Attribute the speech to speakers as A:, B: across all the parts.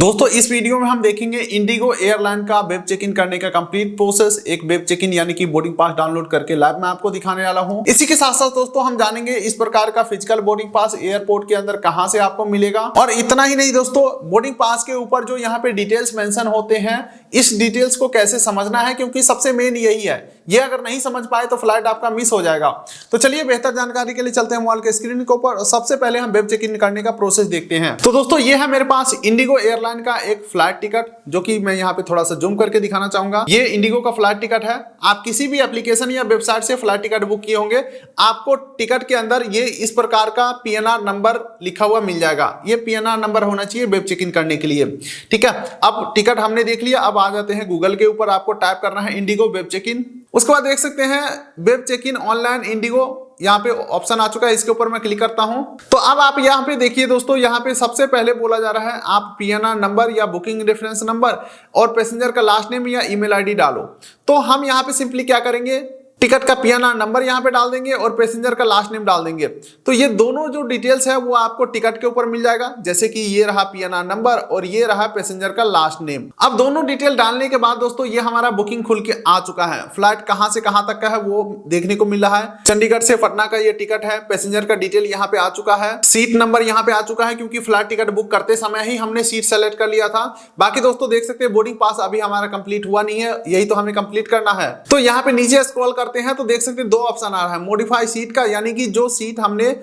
A: दोस्तों इस वीडियो में हम देखेंगे इंडिगो एयरलाइन का वेब चेक इन करने का कंप्लीट प्रोसेस। एक वेब चेक इन यानी कि बोर्डिंग पास डाउनलोड करके लाइव में आपको दिखाने वाला हूं। इसी के साथ साथ दोस्तों हम जानेंगे इस प्रकार का फिजिकल बोर्डिंग पास एयरपोर्ट के अंदर कहां से आपको मिलेगा। और इतना ही नहीं दोस्तों, बोर्डिंग पास के ऊपर जो यहाँ पे डिटेल्स मेंशन होते हैं, इस डिटेल्स को कैसे समझना है, क्योंकि सबसे मेन यही है। ये अगर नहीं समझ पाए तो फ्लाइट आपका मिस हो जाएगा। तो चलिए बेहतर जानकारी के लिए चलते हैं मोबाइल के स्क्रीन के ऊपर। सबसे पहले हम वेब चेक इन करने का प्रोसेस देखते हैं। तो दोस्तों ये है मेरे पास इंडिगो एयरलाइन का एक फ्लाइट टिकट, जो कि मैं यहाँ पे थोड़ा सा जूम करके दिखाना चाहूंगा। ये इंडिगो का फ्लाइट टिकट है। आप किसी भी एप्लीकेशन या वेबसाइट से फ्लाइट टिकट बुक किए होंगे, आपको टिकट के अंदर ये इस प्रकार का पीएनआर नंबर लिखा हुआ मिल जाएगा। ये पीएनआर नंबर होना चाहिए वेब चेक इन करने के लिए, ठीक है। अब टिकट हमने देख लिया। अब आ जाते हैं गूगल के ऊपर, आपको टाइप करना है इंडिगो वेब चेक इन। उसके बाद देख सकते हैं web check in online IndiGo, यहाँ पे ऑप्शन आ चुका है। इसके ऊपर मैं क्लिक करता हूं। तो अब आप यहाँ पे देखिए दोस्तों, यहाँ पे सबसे पहले बोला जा रहा है आप पीएनआर नंबर या बुकिंग रेफरेंस नंबर और पैसेंजर का लास्ट नेम या ईमेल आईडी डालो। तो हम यहाँ पे सिंपली क्या करेंगे, टिकट का पीएनआर नंबर यहाँ पे डाल देंगे और पैसेंजर का लास्ट नेम डाल देंगे। तो ये दोनों जो डिटेल्स है वो आपको टिकट के ऊपर मिल जाएगा, जैसे कि ये रहा पीएनआर नंबर और ये रहा पैसेंजर का लास्ट नेम। अब दोनों डिटेल डालने के बाद दोस्तों ये हमारा बुकिंग खुल के आ चुका है। फ्लाइट कहां से कहां तक का है वो देखने को मिल रहा है। चंडीगढ़ से पटना का ये टिकट है। पैसेंजर का डिटेल यहाँ पे आ चुका है। सीट नंबर यहाँ पे आ चुका है, क्योंकि फ्लाइट टिकट बुक करते समय ही हमने सीट सेलेक्ट कर लिया था। बाकी दोस्तों देख सकते हैं बोर्डिंग पास अभी हमारा कंप्लीट हुआ नहीं है, यही तो हमें कंप्लीट करना है। तो यहाँ पे नीचे स्क्रॉल करते हैं तो देख सकते हैं दो ऑप्शन आ रहा है। मॉडिफाई सीट का, यानी कि जो सीट हमने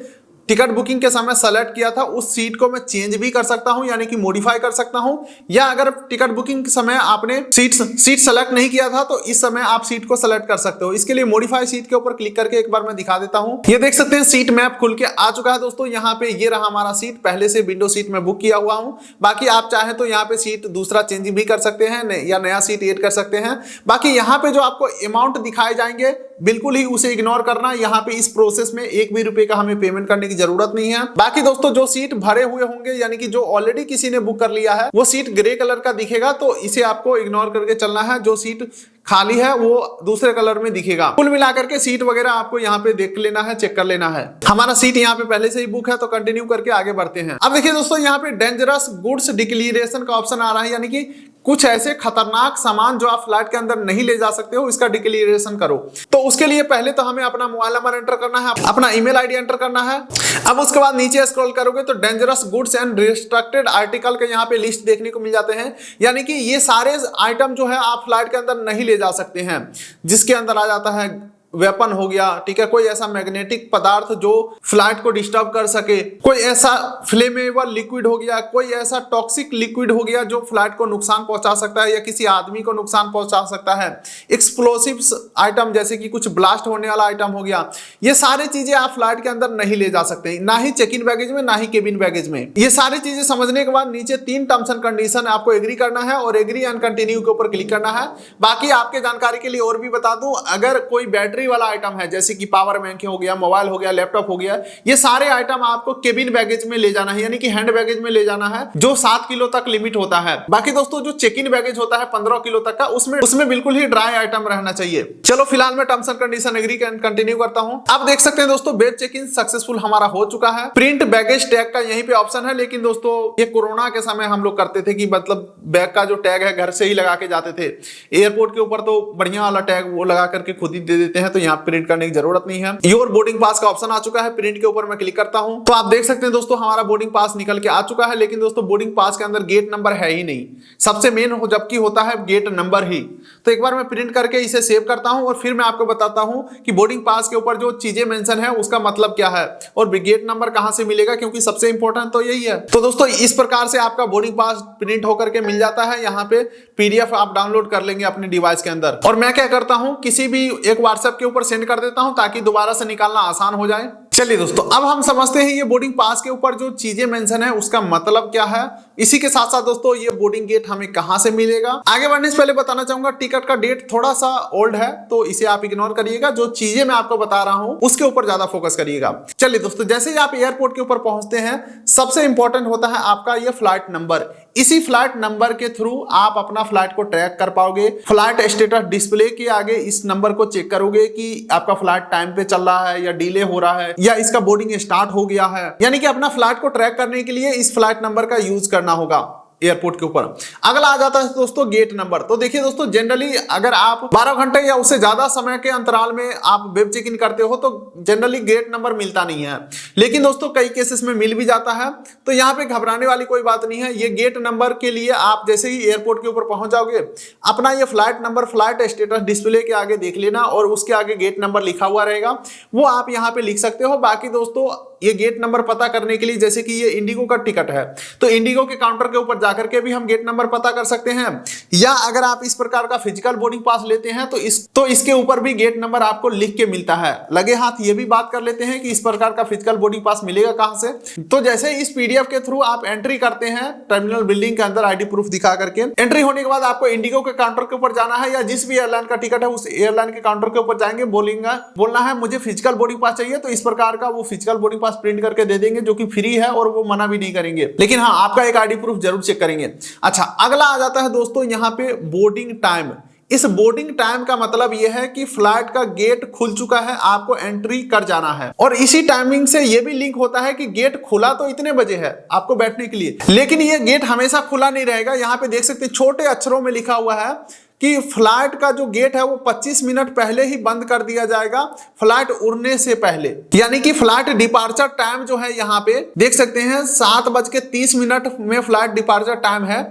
A: टिकट बुकिंग के समय सेलेक्ट किया था उस सीट को मैं चेंज भी कर सकता हूं, यानी कि मॉडिफाई कर सकता हूं। या अगर टिकट बुकिंग के समय आपने सीट सेलेक्ट नहीं किया था तो इस समय आप सीट को सेलेक्ट कर सकते हो। इसके लिए मॉडिफाई सीट के ऊपर क्लिक करके एक बार मैं दिखा देता हूं। ये देख सकते हैं सीट मैप खुल के आ चुका है दोस्तों। यहाँ पे ये रहा हमारा सीट, पहले से विंडो सीट में बुक किया हुआ हूं। बाकी आप चाहें तो यहाँ पे सीट दूसरा चेंज भी कर सकते हैं या नया सीट एड कर सकते हैं। बाकी यहाँ पे जो आपको अमाउंट दिखाए जाएंगे बिल्कुल ही उसे इग्नोर करना। यहाँ पे इस प्रोसेस में एक भी रुपए का हमें पेमेंट करने की जरूरत नहीं है। बाकी दोस्तों जो सीट भरे हुए होंगे, यानी कि जो ऑलरेडी किसी ने बुक कर लिया है, वो सीट ग्रे कलर का दिखेगा, तो इसे आपको इग्नोर करके चलना है। जो सीट खाली है वो दूसरे कलर में दिखेगा। कुल मिलाकर के सीट वगैरह आपको यहाँ पे देख लेना है, चेक कर लेना है। हमारा सीट यहाँ पे पहले से ही बुक है, तो कंटिन्यू करके आगे बढ़ते हैं। अब देखिए दोस्तों, यहाँ पे डेंजरस गुड्स डिक्लेरेशन का ऑप्शन आ रहा है, यानी कि कुछ ऐसे खतरनाक सामान जो आप फ्लाइट के अंदर नहीं ले जा सकते हो, इसका डिक्लेरेशन करो। तो उसके लिए पहले तो हमें अपना मोबाइल नंबर एंटर करना है, अपना ईमेल आईडी एंटर करना है। अब उसके बाद नीचे स्क्रॉल करोगे तो dangerous goods and restricted article के यहाँ पे लिस्ट देखने को मिल जाते हैं। यानी कि ये सारे आइटम जो है आप फ्लाइट के अंदर नहीं ले जा सकते हैं, जिसके अंदर आ जाता है वेपन हो गया, ठीक है, कोई ऐसा मैग्नेटिक पदार्थ जो फ्लाइट को डिस्टर्ब कर सके, कोई ऐसा फ्लेमेबल लिक्विड हो गया, कोई ऐसा टॉक्सिक लिक्विड हो गया जो फ्लाइट को नुकसान पहुंचा सकता है या किसी आदमी को नुकसान पहुंचा सकता है, एक्सप्लोसिव्स आइटम जैसे कि कुछ ब्लास्ट होने वाला आइटम हो गया। ये सारी चीजें आप फ्लाइट के अंदर नहीं ले जा सकते, ना ही चेक इन बैगेज में, ना ही केबिन बैगेज में। ये सारी चीजें समझने के बाद नीचे 3 टर्म्स एंड कंडीशन आपको एग्री करना है और एग्री एंड कंटिन्यू के ऊपर क्लिक करना है। बाकी आपके जानकारी के लिए और भी बता दूं, अगर कोई बैटरी वाला आइटम है जैसे कि पावर बैंक हो गया, मोबाइल हो गया, लैपटॉप हो गया, ये सारे आइटम आपको केबिन बैगेज में ले जाना है, यानी कि हैंड बैगेज में ले जाना है, जो 7 किलो तक लिमिट होता है। बाकी दोस्तों जो चेक इन बैगेज होता है 15 किलो तक का, उसमें बिल्कुल ही ड्राई आइटम रहना चाहिए। चलो फिलहाल मैं terms and condition agree and continue करता हूं। अब देख सकते हैं दोस्तों वेब चेक इन सक्सेसफुल हमारा हो चुका है। प्रिंट बैगेज टैग का यहीं पे ऑप्शन है, लेकिन दोस्तों ये कोरोना के समय हम लोग करते थे कि मतलब बैग का जो टैग है घर से ही लगा के जाते थे। एयरपोर्ट के ऊपर तो बढ़िया वाला टैग वो लगा करके खुद ही दे देते हैं, तो यहाँ प्रिंट करने की जरूरत नहीं है। योर बोर्डिंग पास का ऑप्शन आ चुका है, प्रिंट के ऊपर मैं क्लिक करता हूं तो आप देख सकते हैं दोस्तों हमारा बोर्डिंग पास निकल के आ चुका है। लेकिन दोस्तों बोर्डिंग पास के अंदर गेट नंबर है ही नहीं, सबसे मेन हो जबकि होता है गेट नंबर ही। तो एक बार मैं प्रिंट करके इसे सेव करता हूं और फिर मैं आपको बताता हूं कि बोर्डिंग पास के ऊपर जो चीजें मेंशन है उसका मतलब क्या है और गेट नंबर कहां से मिलेगा, क्योंकि सबसे इंपॉर्टेंट तो यही है। तो दोस्तों इस प्रकार से आपका बोर्डिंग पास प्रिंट होकर के मिल जाता है। यहाँ पे पीडीएफ आप डाउनलोड कर लेंगे अपने डिवाइस के अंदर। और मैं क्या करता हूं, किसी भी एक व्हाट्सएप के ऊपर सेंड कर देता हूं ताकि दोबारा से निकालना आसान हो जाए। चलिए दोस्तों अब हम समझते हैं ये बोर्डिंग पास के ऊपर जो चीजें मेंशन है उसका मतलब क्या है। इसी के साथ साथ दोस्तों ये बोर्डिंग गेट हमें कहां से मिलेगा। आगे बढ़ने से पहले बताना चाहूंगा टिकट का डेट थोड़ा सा ओल्ड है, तो इसे आप इग्नोर करिएगा। जो चीजें मैं आपको बता रहा हूं उसके ऊपर ज्यादा फोकस करिएगा। चलिए दोस्तों, जैसे ही आप एयरपोर्ट के ऊपर पहुंचते हैं सबसे इंपॉर्टेंट होता है आपका ये फ्लाइट नंबर। इसी फ्लाइट नंबर के थ्रू आप अपना फ्लाइट को ट्रैक कर पाओगे। फ्लाइट स्टेटस डिस्प्ले के आगे इस नंबर को चेक करोगे कि आपका फ्लाइट टाइम पे चल रहा है या डिले हो रहा है या इसका बोर्डिंग स्टार्ट हो गया है। यानी कि अपना फ्लाइट को ट्रैक करने के लिए इस फ्लाइट नंबर का यूज करना होगा। एयरपोर्ट के ऊपर। अगला आ जाता है दोस्तों गेट नंबर। तो देखिए दोस्तों, जनरली अगर आप 12 घंटे या उससे ज्यादा समय के अंतराल में आप वेब चेक इन करते हो तो जनरली गेट नंबर मिलता नहीं है, लेकिन दोस्तों कई केसेस में मिल भी जाता है। तो यहाँ पे घबराने वाली कोई बात नहीं है। ये गेट नंबर के लिए आप जैसे ही एयरपोर्ट के ऊपर पहुंच जाओगे, अपना ये flight number flight status display के आगे देख लेना और उसके आगे गेट नंबर लिखा हुआ रहेगा, वो आप यहाँ पे लिख सकते हो। बाकी दोस्तों ये गेट नंबर पता करने के लिए, जैसे कि ये इंडिगो का टिकट है तो इंडिगो के काउंटर के ऊपर जाकर के भी हम गेट नंबर पता कर सकते हैं, या अगर आप इस प्रकार का फिजिकल बोर्डिंग पास लेते हैं तो इसके ऊपर भी गेट नंबर आपको लिख के मिलता है। लगे हाथ ये भी बात कर लेते हैं कि इस प्रकार का फिजिकल बोर्डिंग पास मिलेगा कहां से। तो जैसे इस पीडीएफ के थ्रू आप एंट्री करते हैं टर्मिनल बिल्डिंग के अंदर आईडी प्रूफ दिखा करके, एंट्री होने के बाद आपको इंडिगो के काउंटर के ऊपर जाना है या जिस भी एयरलाइन का टिकट है उस एयरलाइन के काउंटर के ऊपर जाएंगे, बोलना है मुझे फिजिकल बोर्डिंग पास चाहिए, तो इस प्रकार का वो फिजिकल बोर्डिंग पास प्रिंट करके दे देंगे जो कि फ्री है और वो मना भी नहीं करेंगे, लेकिन हाँ आपका एक आईडी प्रूफ जरूर चेक करेंगे। अच्छा, अगला आ जाता है दोस्तों यहाँ पे बोर्डिंग टाइम। इस बोर्डिंग टाइम का मतलब यह है कि फ्लाइट का गेट खुल चुका है, आपको एंट्री कर जाना है, और इसी टाइमिंग से यह भी लिंक होता है कि गेट खुला तो इतने बजे है आपको बैठने के लिए, लेकिन यह गेट हमेशा खुला नहीं रहेगा। यहाँ पे देख सकते हैं छोटे अक्षरों में लिखा हुआ है कि फ्लाइट का जो गेट है वो 25 मिनट पहले ही बंद कर दिया जाएगा, फ्लाइट उड़ने से पहले। यानी कि फ्लाइट डिपार्चर टाइम जो है यहाँ पे देख सकते हैं 7:30 में फ्लाइट डिपार्चर टाइम है।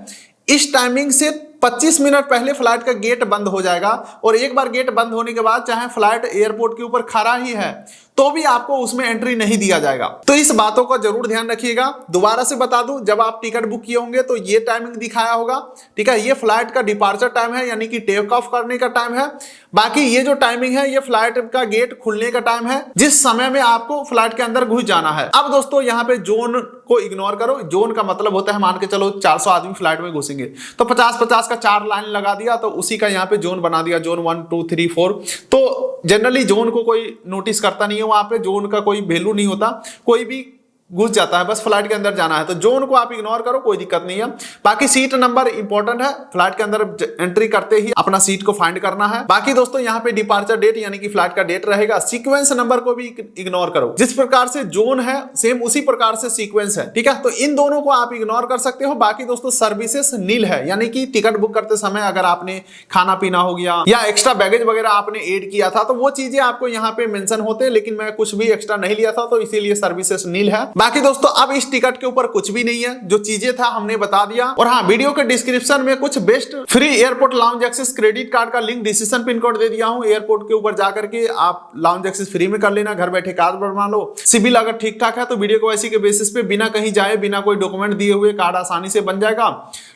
A: इस टाइमिंग से 25 मिनट पहले फ्लाइट का गेट बंद हो जाएगा, और एक बार गेट बंद होने के बाद चाहे फ्लाइट एयरपोर्ट के ऊपर खड़ा ही है तो भी आपको उसमें एंट्री नहीं दिया जाएगा। तो इस बातों का जरूर ध्यान रखिएगा। दोबारा से बता दूं, जब आप टिकट बुक किए होंगे तो ये टाइमिंग दिखाया होगा, ठीक है, ये फ्लाइट का डिपार्चर टाइम है यानी कि टेक ऑफ करने का टाइम है। बाकी ये जो टाइमिंग है ये फ्लाइट का गेट खुलने का टाइम है, जिस समय में आपको फ्लाइट के अंदर घुस जाना है। अब दोस्तों यहाँ पे जोन को इग्नोर करो। जोन का मतलब होता है, मान के चलो 400 आदमी फ्लाइट में घुसेंगे तो 50-50 का 4 लाइन लगा दिया, तो उसी का यहाँ पे जोन बना दिया, जोन 1 2 3 4। तो जनरली जोन को कोई नोटिस करता नहीं है, वहां पे जोन का कोई वैल्यू नहीं होता, कोई भी घुस जाता है, बस फ्लाइट के अंदर जाना है। तो जोन को आप इग्नोर करो, कोई दिक्कत नहीं है। बाकी सीट नंबर इंपॉर्टेंट है, फ्लाइट के अंदर एंट्री करते ही अपना सीट को फाइंड करना है। बाकी दोस्तों यहाँ पे डिपार्चर डेट यानी कि फ्लाइट का डेट रहेगा। सीक्वेंस नंबर को भी इग्नोर करो, जिस प्रकार से जोन है सेम उसी प्रकार से सीक्वेंस है, ठीक है। तो इन दोनों को आप इग्नोर कर सकते हो। बाकी दोस्तों सर्विसेस नील है, यानी कि टिकट बुक करते समय अगर आपने खाना पीना हो गया या एक्स्ट्रा बैगेज वगैरह आपने ऐड किया था तो वो चीजें आपको यहाँ पे मेंशन होते, लेकिन मैं कुछ भी एक्स्ट्रा नहीं लिया था तो इसीलिए सर्विसेस नील है। बाकी दोस्तों अब इस टिकट के ऊपर कुछ भी नहीं है, जो चीजें था हमने बता दिया। और हाँ, वीडियो के डिस्क्रिप्शन में कुछ best free airport lounge access credit card का लिंक डिसीजन पिन कोड दे दिया हूं। एयरपोर्ट के ऊपर जाकर के आप लाउंज एक्सेस फ्री में कर लेना, घर बैठे कार्ड बनवा लो। सिविल अगर ठीक ठाक है तो वीडियो को ऐसी के बेसिस पे बिना कहीं जाए, बिना कोई डॉक्यूमेंट दिए हुए कार्ड आसानी से बन जाएगा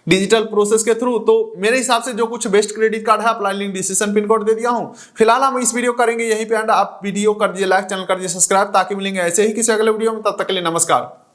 A: डिजिटल प्रोसेस के थ्रू। तो मेरे हिसाब से जो कुछ बेस्ट क्रेडिट कार्ड है, apply link decision pin code दे दिया हूं। फिलहाल हम इस वीडियो करेंगे यहीं पे एंड। आप वीडियो कर दीजिए लाइक, चैनल कर दीजिए सब्सक्राइब, ताकि मिलेंगे ऐसे ही किसी अगले वीडियो में। तब तक के लिए नमस्कार।